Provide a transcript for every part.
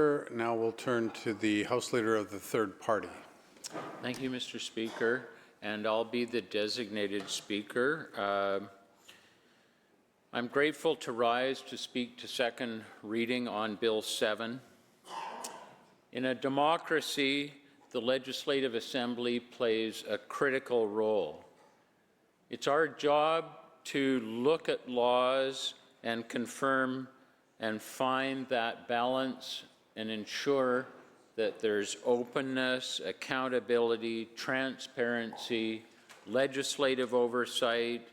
Now we'll turn to the House Leader of the Third Party. Thank you, Mr. Speaker, and I'll be the designated speaker. I'm grateful to rise to speak to second reading on Bill 7. In a democracy, the Legislative Assembly plays a critical role. It's our job to look at laws and confirm and find that balance and ensure that there's openness, accountability, transparency, legislative oversight,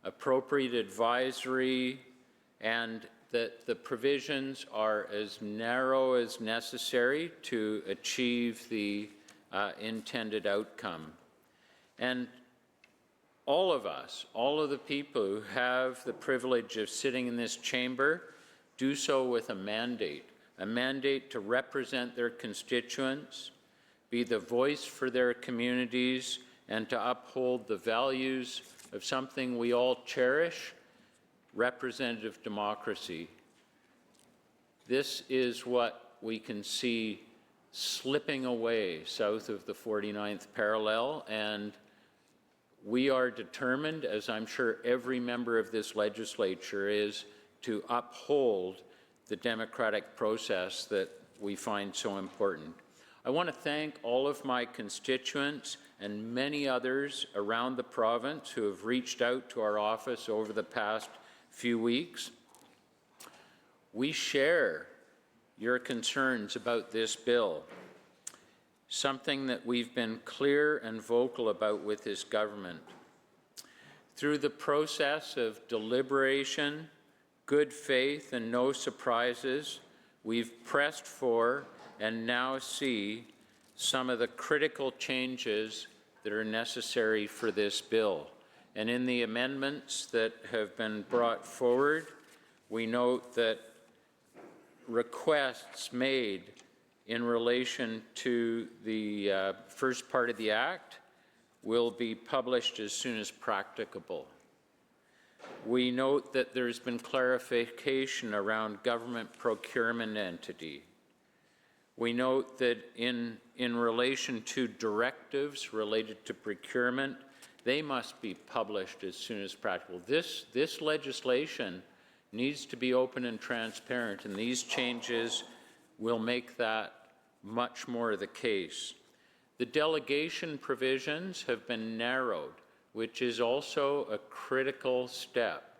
appropriate advisory, and that the provisions are as narrow as necessary to achieve the intended outcome. And all of us, all of the people who have the privilege of sitting in this chamber, do so with a mandate to represent their constituents, be the voice for their communities, and to uphold the values of something we all cherish, representative democracy. This is what we can see slipping away south of the 49th parallel, and we are determined, as I'm sure every member of this legislature is, to uphold the democratic process that we find so important. I want to thank all of my constituents and many others around the province who have reached out to our office over the past few weeks. We share your concerns about this bill, something that we've been clear and vocal about with this government. Through the process of deliberation, good faith, and no surprises, we've pressed for and now see some of the critical changes that are necessary for this bill. And in the amendments that have been brought forward, we note that requests made in relation to the first part of the Act will be published as soon as practicable. We note that there's been clarification around government procurement entity. We note that in relation to directives related to procurement, they must be published as soon as practical. This legislation needs to be open and transparent, and these changes will make that much more the case. The delegation provisions have been narrowed, which is also a critical step,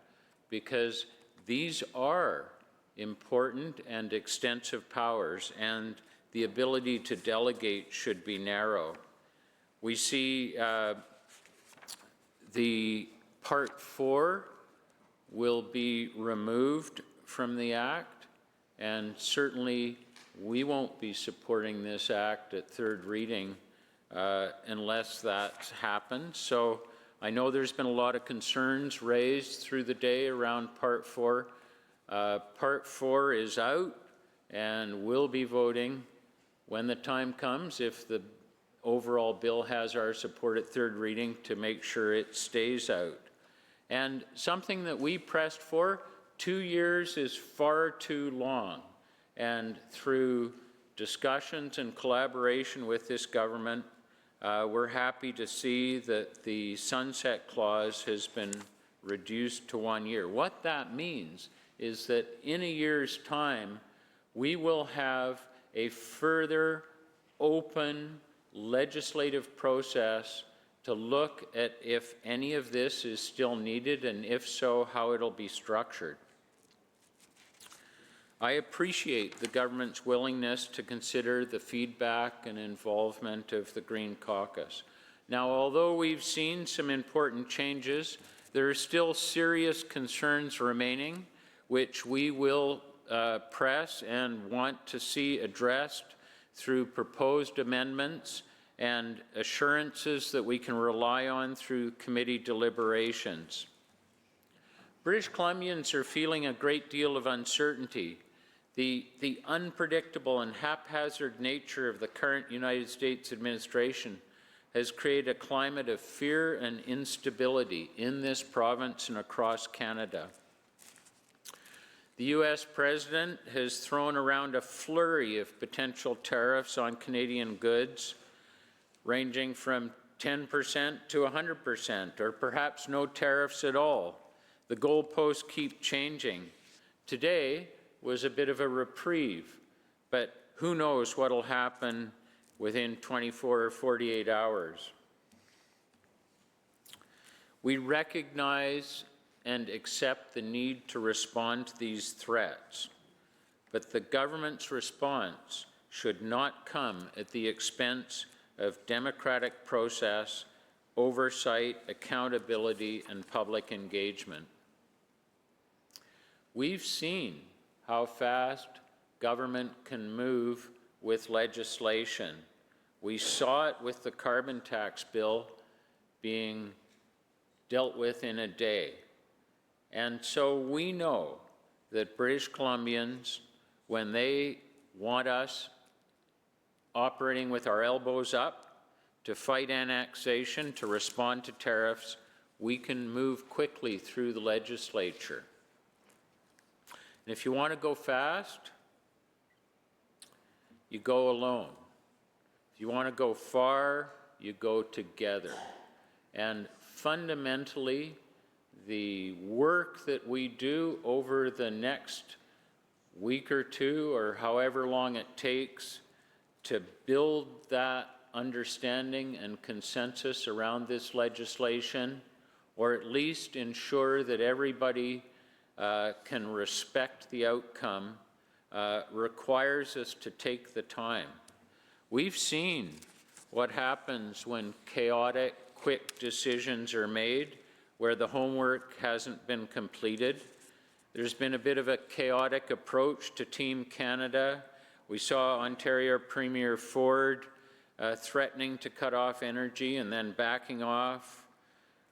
because these are important and extensive powers, and the ability to delegate should be narrow. We see the Part 4 will be removed from the Act, and certainly we won't be supporting this Act at third reading unless that happens. So I know there's been a lot of concerns raised through the day around Part 4. Part 4 is out, and we'll be voting when the time comes, if the overall bill has our support at third reading, to make sure it stays out. And something that we pressed for, 2 years is far too long. And through discussions and collaboration with this government, we're happy to see that the sunset clause has been reduced to 1 year. What that means is that in a year's time, we will have a further open legislative process to look at if any of this is still needed, and if so, how it'll be structured. I appreciate the government's willingness to consider the feedback and involvement of the Green Caucus. Now, although we've seen some important changes, there are still serious concerns remaining, which we will press and want to see addressed through proposed amendments and assurances that we can rely on through committee deliberations. British Columbians are feeling a great deal of uncertainty. The unpredictable and haphazard nature of the current United States administration has created a climate of fear and instability in this province and across Canada. The U.S. President has thrown around a flurry of potential tariffs on Canadian goods, ranging from 10% to 100%, or perhaps no tariffs at all. The goalposts keep changing. Today was a bit of a reprieve, but who knows what will happen within 24 or 48 hours. We recognize and accept the need to respond to these threats, but the government's response should not come at the expense of democratic process, oversight, accountability, and public engagement. We've seen how fast government can move with legislation. We saw it with the carbon tax bill being dealt with in a day. And so we know that British Columbians, when they want us operating with our elbows up to fight annexation, to respond to tariffs, we can move quickly through the legislature. And if you want to go fast, you go alone. If you want to go far, you go together. And fundamentally, the work that we do over the next week or two, or however long it takes, to build that understanding and consensus around this legislation, or at least ensure that everybody can respect the outcome, requires us to take the time. We've seen what happens when chaotic, quick decisions are made, where the homework hasn't been completed. There's been a bit of a chaotic approach to Team Canada. We saw Ontario Premier Ford threatening to cut off energy and then backing off.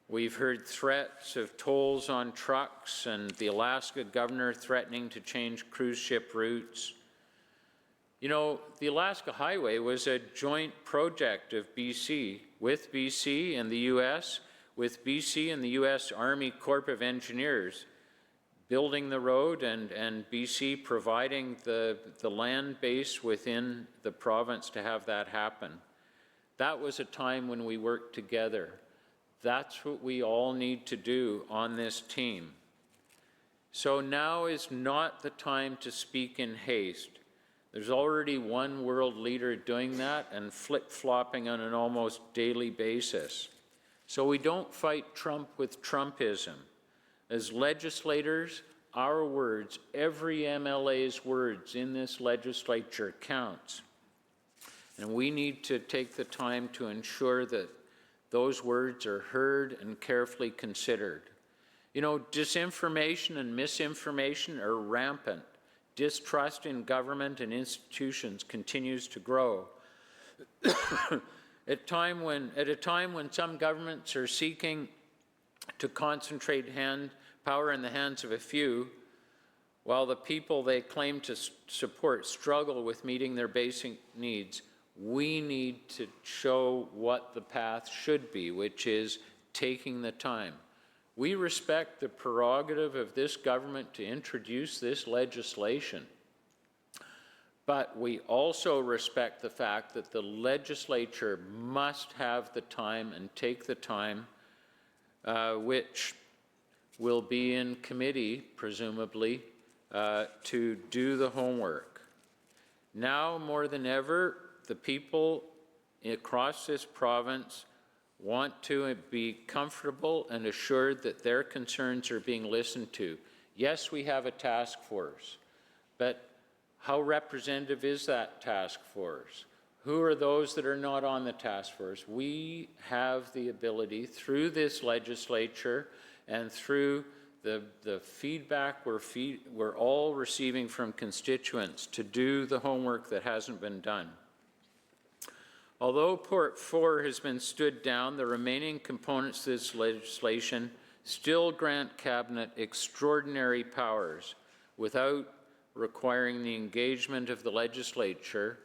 We've heard threats of tolls on trucks and the Alaska governor threatening to change cruise ship routes. You know, the Alaska Highway was a joint project of BC, with BC and the U.S., with BC and the U.S. Army Corps of Engineers building the road and BC providing the land base within the province to have that happen. That was a time when we worked together. That's what we all need to do on this team. So now is not the time to speak in haste. There's already one world leader doing that and flip-flopping on an almost daily basis. So we don't fight Trump with Trumpism. As legislators, our words, every MLA's words in this legislature counts. And we need to take the time to ensure that those words are heard and carefully considered. You know, disinformation and misinformation are rampant. Distrust in government and institutions continues to grow. At a time when some governments are seeking to concentrate power in the hands of a few, while the people they claim to support struggle with meeting their basic needs, we need to show what the path should be, which is taking the time. We respect the prerogative of this government to introduce this legislation, but we also respect the fact that the legislature must have the time and take the time, which will be in committee, presumably, to do the homework. Now more than ever, the people across this province want to be comfortable and assured that their concerns are being listened to. Yes, we have a task force, but how representative is that task force? Who are those that are not on the task force? We have the ability through this legislature and through the feedback we're all receiving from constituents to do the homework that hasn't been done. Although Port 4 has been stood down, the remaining components to this legislation still grant Cabinet extraordinary powers without requiring the engagement of the legislature,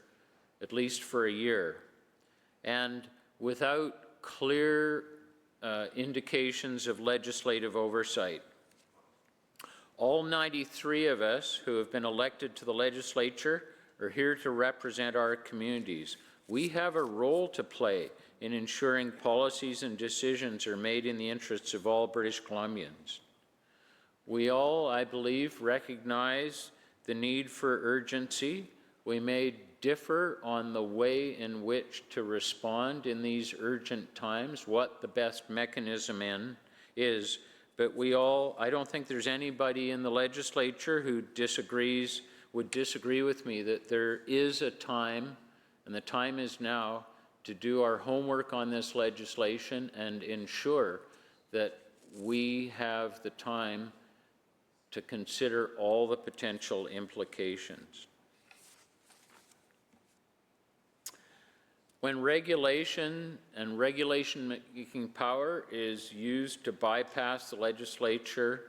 at least for a year, and without clear indications of legislative oversight. All 93 of us who have been elected to the legislature are here to represent our communities. We have a role to play in ensuring policies and decisions are made in the interests of all British Columbians. We all, I believe, recognize the need for urgency. We may differ on the way in which to respond in these urgent times, what the best mechanism is, but we all, I don't think there's anybody in the legislature who would disagree with me that there is a time, and the time is now, to do our homework on this legislation and ensure that we have the time to consider all the potential implications. When regulation and regulation-making power is used to bypass the legislature,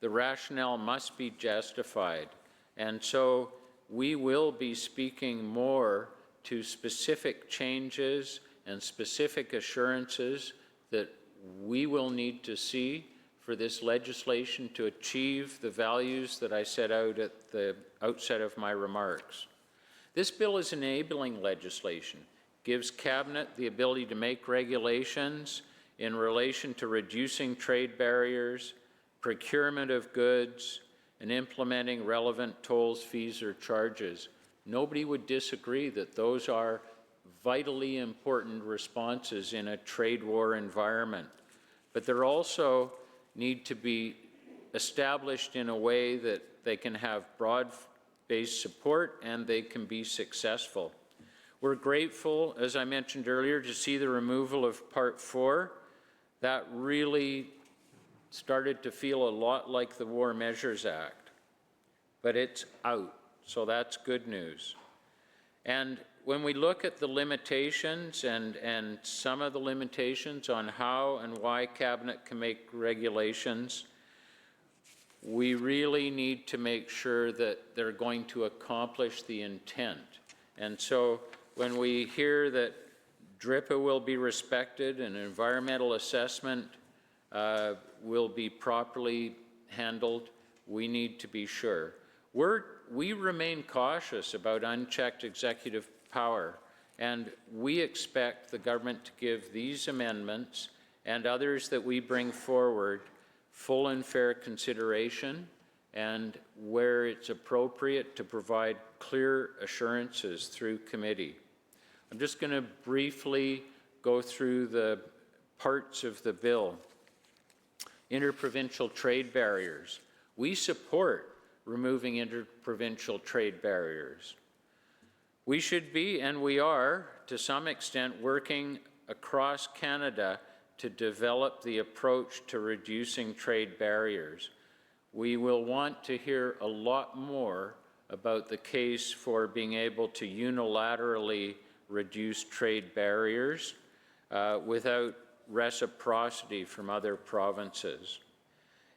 the rationale must be justified. And so we will be speaking more to specific changes and specific assurances that we will need to see for this legislation to achieve the values that I set out at the outset of my remarks. This bill is enabling legislation, gives Cabinet the ability to make regulations in relation to reducing trade barriers, procurement of goods, and implementing relevant tolls, fees, or charges. Nobody would disagree that those are vitally important responses in a trade war environment, but they're also need to be established in a way that they can have broad-based support and they can be successful. We're grateful, as I mentioned earlier, to see the removal of Part 4. That really started to feel a lot like the War Measures Act, but it's out. So that's good news. And when we look at the limitations and some of the limitations on how and why Cabinet can make regulations, we really need to make sure that they're going to accomplish the intent. And so when we hear that DRIPA will be respected and environmental assessment will be properly handled, we need to be sure. We remain cautious about unchecked executive power, and we expect the government to give these amendments and others that we bring forward full and fair consideration, and where it's appropriate to provide clear assurances through committee. I'm just going to briefly go through the parts of the bill. Interprovincial trade barriers. We support removing interprovincial trade barriers. We should be, and we are, to some extent, working across Canada to develop the approach to reducing trade barriers. We will want to hear a lot more about the case for being able to unilaterally reduce trade barriers without reciprocity from other provinces.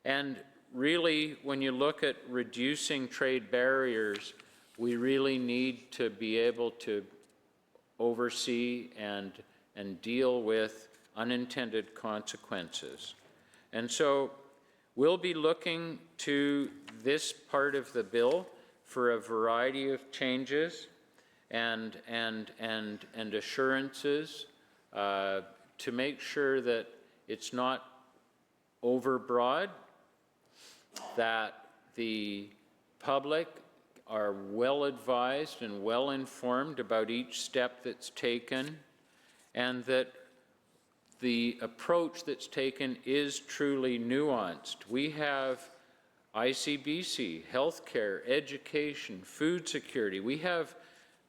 And really, when you look at reducing trade barriers, we really need to be able to oversee and deal with unintended consequences. And so we'll be looking to this part of the bill for a variety of changes and assurances to make sure that it's not overbroad, that the public are well advised and well informed about each step that's taken, and that the approach that's taken is truly nuanced. We have ICBC, healthcare, education, food security. We have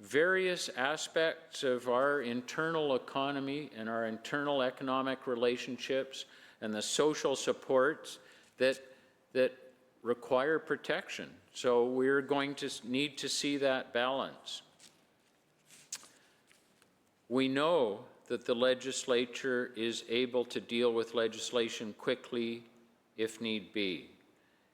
various aspects of our internal economy and our internal economic relationships and the social supports that require protection. So we're going to need to see that balance. We know that the legislature is able to deal with legislation quickly if need be.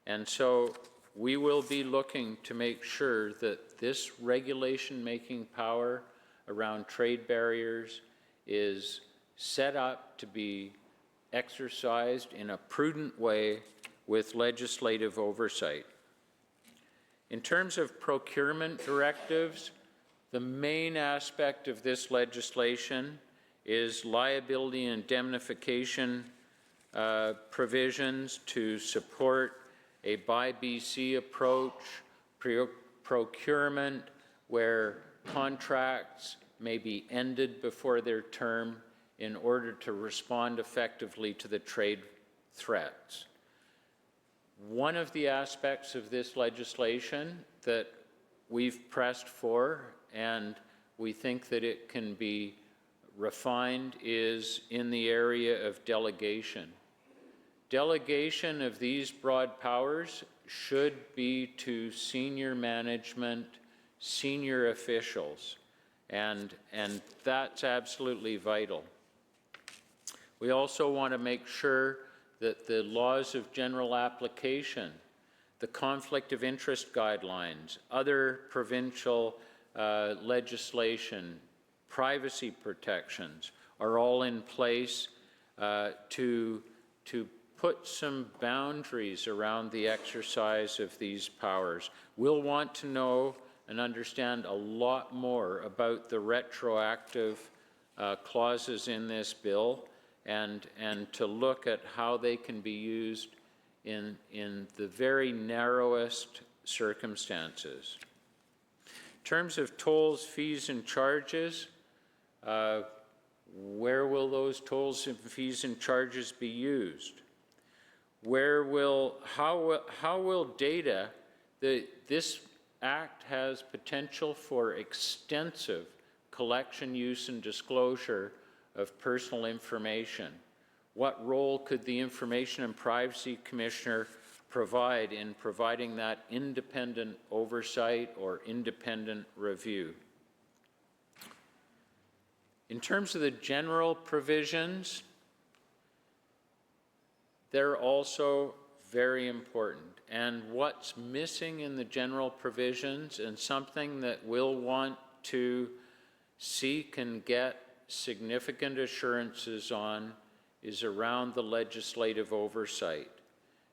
And so we will be looking to make sure that this regulation-making power around trade barriers is set up to be exercised in a prudent way with legislative oversight. In terms of procurement directives, the main aspect of this legislation is liability indemnification provisions to support a Buy BC approach, procurement where contracts may be ended before their term in order to respond effectively to the trade threats. One of the aspects of this legislation that we've pressed for, and we think that it can be refined, is in the area of delegation. Delegation of these broad powers should be to senior management, senior officials, and that's absolutely vital. We also want to make sure that the laws of general application, the conflict of interest guidelines, other provincial legislation, privacy protections are all in place to put some boundaries around the exercise of these powers. We'll want to know and understand a lot more about the retroactive clauses in this bill and to look at how they can be used in the very narrowest circumstances. In terms of tolls, fees, and charges, where will those tolls and fees and charges be used? How will data, this Act has potential for extensive collection, use, and disclosure of personal information. What role could the Information and Privacy Commissioner provide in providing that independent oversight or independent review? In terms of the general provisions, they're also very important. And what's missing in the general provisions, and something that we'll want to seek and get significant assurances on, is around the legislative oversight.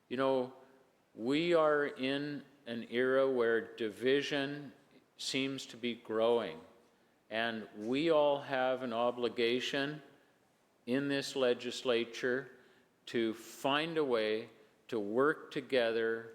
You know, we are in an era where division seems to be growing, and we all have an obligation in this legislature to find a way to work together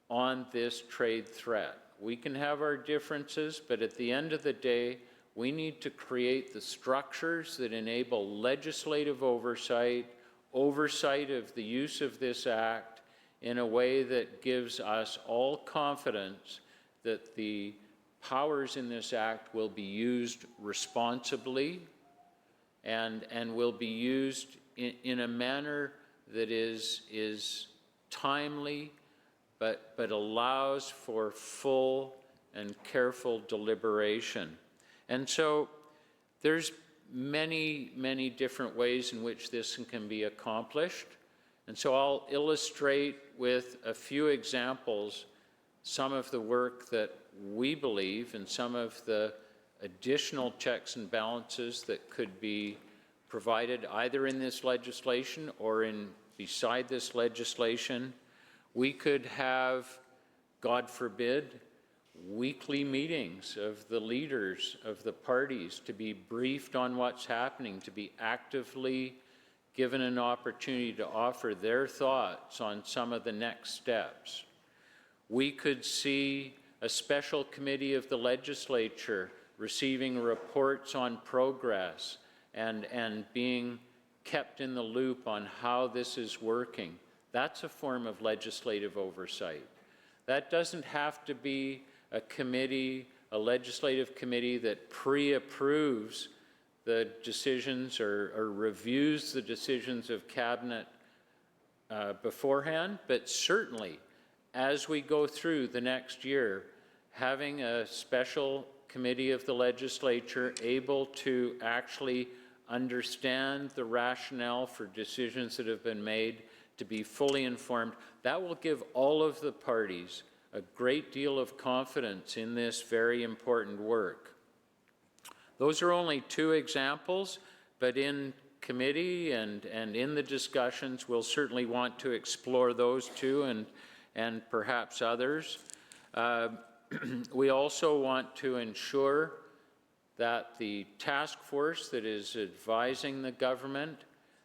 on this trade threat. We can have our differences, but at the end of the day, we need to create the structures that enable legislative oversight of the use of this act in a way that gives us all confidence that the powers in this act will be used responsibly and will be used in a manner that is timely, but allows for full and careful deliberation. And so there's many, many different ways in which this can be accomplished. And so I'll illustrate with a few examples some of the work that we believe and some of the additional checks and balances that could be provided either in this legislation or beside this legislation. We could have, God forbid, weekly meetings of the leaders of the parties to be briefed on what's happening, to be actively given an opportunity to offer their thoughts on some of the next steps. We could see a special committee of the legislature receiving reports on progress and being kept in the loop on how this is working. That's a form of legislative oversight. That doesn't have to be a committee, a legislative committee that pre-approves the decisions or reviews the decisions of cabinet beforehand, but certainly as we go through the next year, having a special committee of the legislature able to actually understand the rationale for decisions that have been made, to be fully informed, that will give all of the parties a great deal of confidence in this very important work. Those are only two examples, but in committee and in the discussions, we'll certainly want to explore those too and perhaps others. We also want to ensure that the task force that is advising the government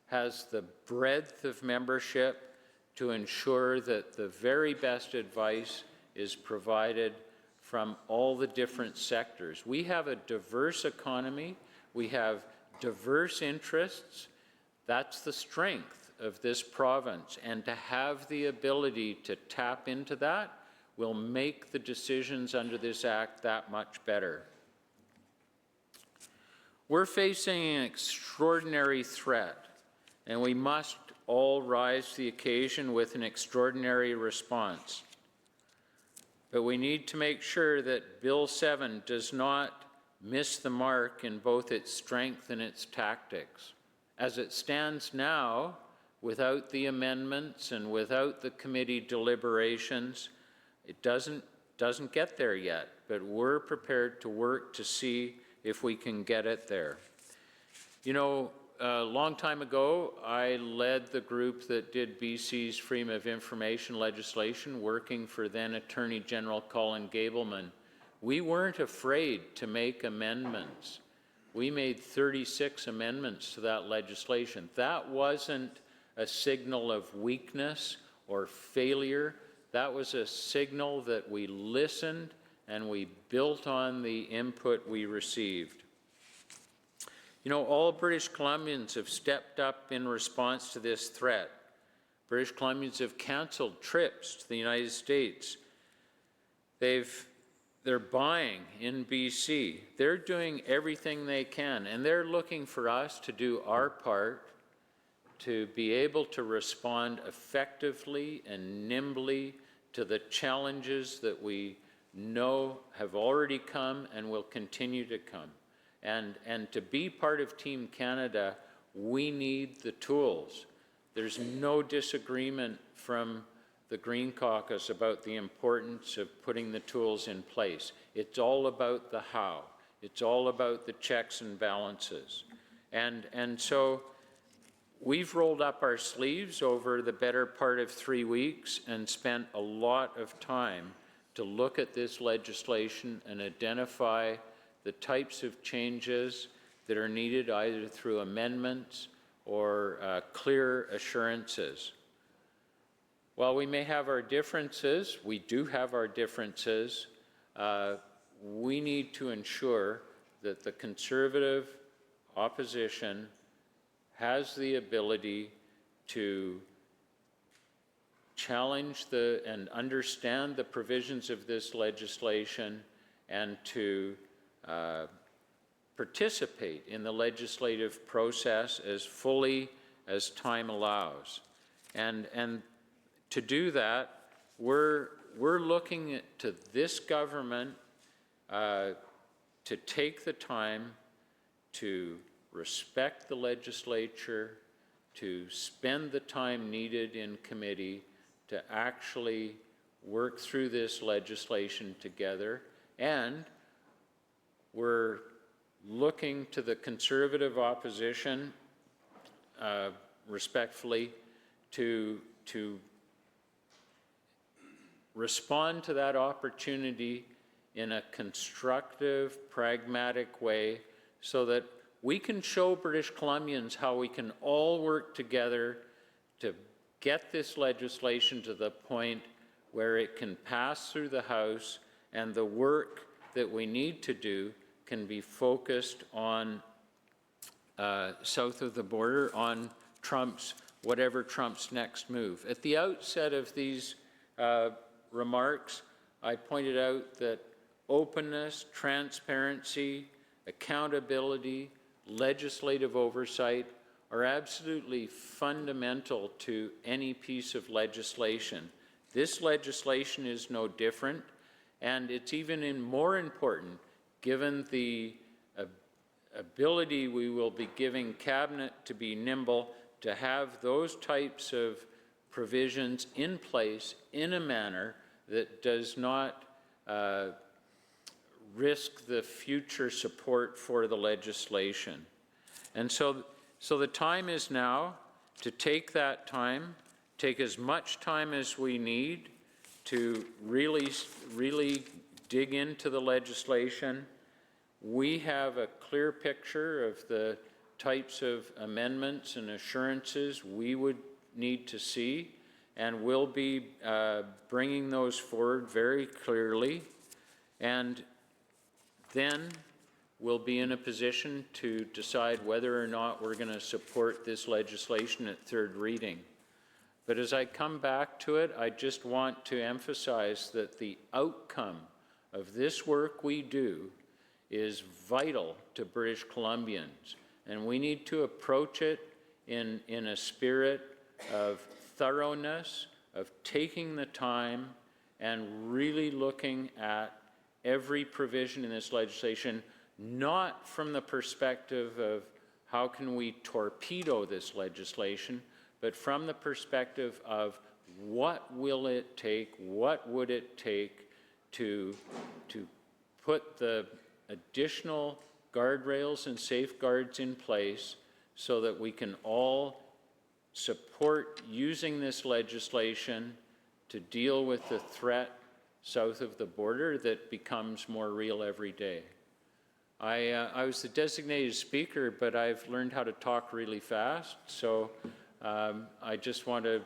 has the breadth of membership to ensure that the very best advice is provided from all the different sectors. We have a diverse economy. We have diverse interests. That's the strength of this province. And to have the ability to tap into that will make the decisions under this act that much better. We're facing an extraordinary threat, and we must all rise to the occasion with an extraordinary response. But we need to make sure that Bill 7 does not miss the mark in both its strength and its tactics. As it stands now, without the amendments and without the committee deliberations, it doesn't get there yet, but we're prepared to work to see if we can get it there. You know, a long time ago, I led the group that did BC's Freedom of Information legislation, working for then Attorney General Colin Gableman. We weren't afraid to make amendments. We made 36 amendments to that legislation. That wasn't a signal of weakness or failure. That was a signal that we listened and we built on the input we received. You know, all British Columbians have stepped up in response to this threat. British Columbians have canceled trips to the United States. They're buying in BC. They're doing everything they can, and they're looking for us to do our part to be able to respond effectively and nimbly to the challenges that we know have already come and will continue to come. And to be part of Team Canada, we need the tools. There's no disagreement from the Green Caucus about the importance of putting the tools in place. It's all about the how. It's all about the checks and balances. And so we've rolled up our sleeves over the better part of 3 weeks and spent a lot of time to look at this legislation and identify the types of changes that are needed either through amendments or clear assurances. While we may have our differences, we do have our differences, we need to ensure that the Conservative opposition has the ability to challenge and understand the provisions of this legislation and to participate in the legislative process as fully as time allows. And to do that, we're looking to this government to take the time to respect the legislature, to spend the time needed in committee to actually work through this legislation together. And we're looking to the Conservative opposition respectfully to respond to that opportunity in a constructive, pragmatic way so that we can show British Columbians how we can all work together to get this legislation to the point where it can pass through the House and the work that we need to do can be focused on south of the border, on whatever Trump's next move. At the outset of these remarks, I pointed out that openness, transparency, accountability, legislative oversight are absolutely fundamental to any piece of legislation. This legislation is no different, and it's even more important given the ability we will be giving Cabinet to be nimble, to have those types of provisions in place in a manner that does not risk the future support for the legislation. And so So the time is now to take that time, take as much time as we need to really dig into the legislation. We have a clear picture of the types of amendments and assurances we would need to see, and we'll be bringing those forward very clearly. And then we'll be in a position to decide whether or not we're going to support this legislation at third reading. But as I come back to it, I just want to emphasize that the outcome of this work we do is vital to British Columbians, and we need to approach it in a spirit of thoroughness, of taking the time and really looking at every provision in this legislation, not from the perspective of how can we torpedo this legislation, but from the perspective of what will it take, what would it take to put the additional guardrails and safeguards in place so that we can all support using this legislation to deal with the threat south of the border that becomes more real every day. I was the designated speaker, but I've learned how to talk really fast, so I just want to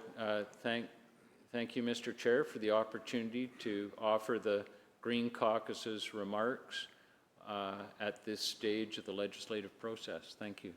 thank you, Mr. Chair, for the opportunity to offer the Green Caucus's remarks at this stage of the legislative process. Thank you.